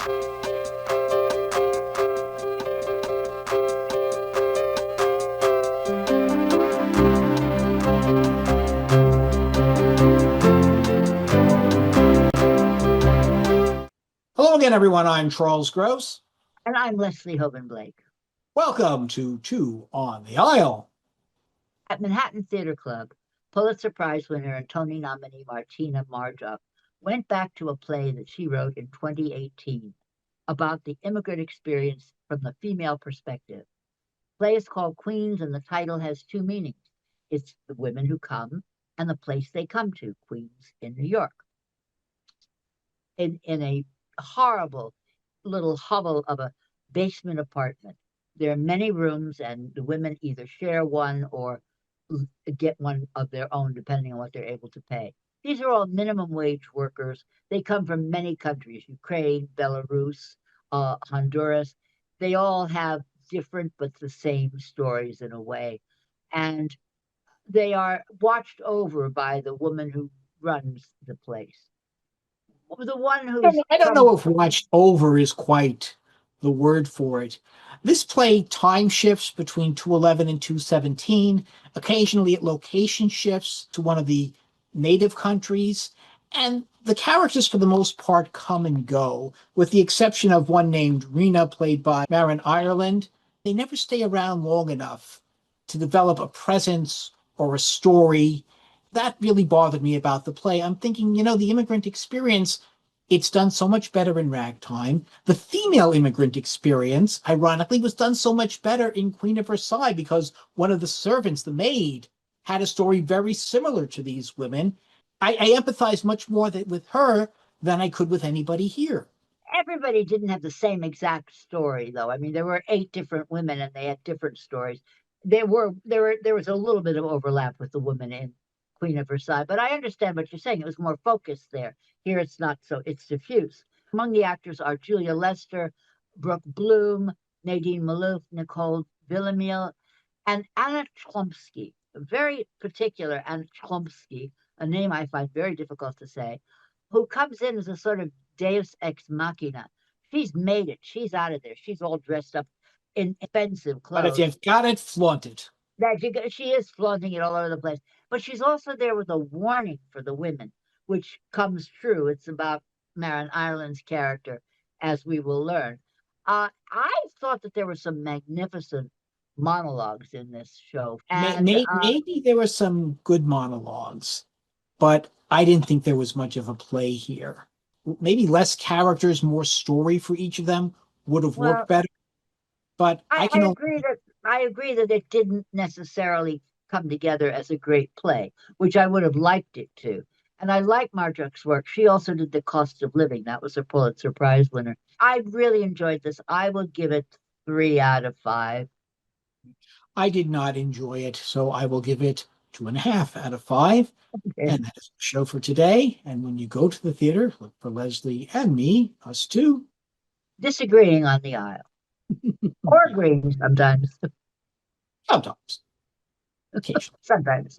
Hello again, everyone. I'm Charles Gross. And I'm Leslie Hoban Blake. Welcome to Two on the Aisle. At Manhattan Theater Club, Pulitzer Prize winner and Tony nominee Martyna Marjok went back to a play that she wrote in 2018 about the immigrant experience from the female perspective. The play is called Queens, and the title has two meanings. It's the women who come and the place they come to, Queens in New York. In a horrible little hovel of a basement apartment. There are many rooms, and the women either share one or get one of their own, depending on what they're able to pay. These are all minimum wage workers. They come from many countries: Ukraine, Belarus, Honduras. They all have different but the same stories in a way. And they are watched over by the woman who runs the place. The one who's I don't know if watched over is quite the word for it. This play time shifts between 211 and 217. Occasionally it location shifts to one of the native countries. And the characters, for the most part, come and go, with the exception of one named Rena, played by Marin Ireland. They never stay around long enough to develop a presence or a story. That really bothered me about the play. I'm thinking, the immigrant experience, it's done so much better in Ragtime. The female immigrant experience, ironically, was done so much better in Queen of Versailles because one of the servants, the maid, had a story very similar to these women. I empathize much more with her than I could with anybody here. Everybody didn't have the same exact story, though. I mean, there were 8 different women, and they had different stories. There was a little bit of overlap with the women in Queen of Versailles, but I understand what you're saying. It was more focused there. Here, it's not so. It's diffuse. Among the actors are Julia Lester, Brooke Bloom, Nadine Malouf, Nicole Villamil, and Anna Chlumsky, a very particular Anna Chlumsky, a name I find very difficult to say, who comes in as a sort of deus ex machina. She's made it. She's out of there. She's all dressed up in expensive But if clothes. you've got it, flaunt it. That she is flaunting it all over the place. But she's also there with a warning for the women, which comes true. It's about Marin Ireland's character, as we will learn. I thought that there were some magnificent monologues in this show. And Maybe there were some good monologues, but I didn't think there was much of a play here. Maybe less characters, more story for each of them would have worked better. But I agree that it didn't necessarily come together as a great play, which I would have liked it to. And I like Marjok's work. She also did The Cost of Living. That was a Pulitzer Prize winner. I really enjoyed this. I will give it 3 out of 5. I did not enjoy it, so I will give it 2.5 out of 5. Okay. And that is the show for today. And when you go to the theater, look for Leslie and me, us too. Disagreeing on the aisle. Or agreeing sometimes. Sometimes. Occasionally. Sometimes.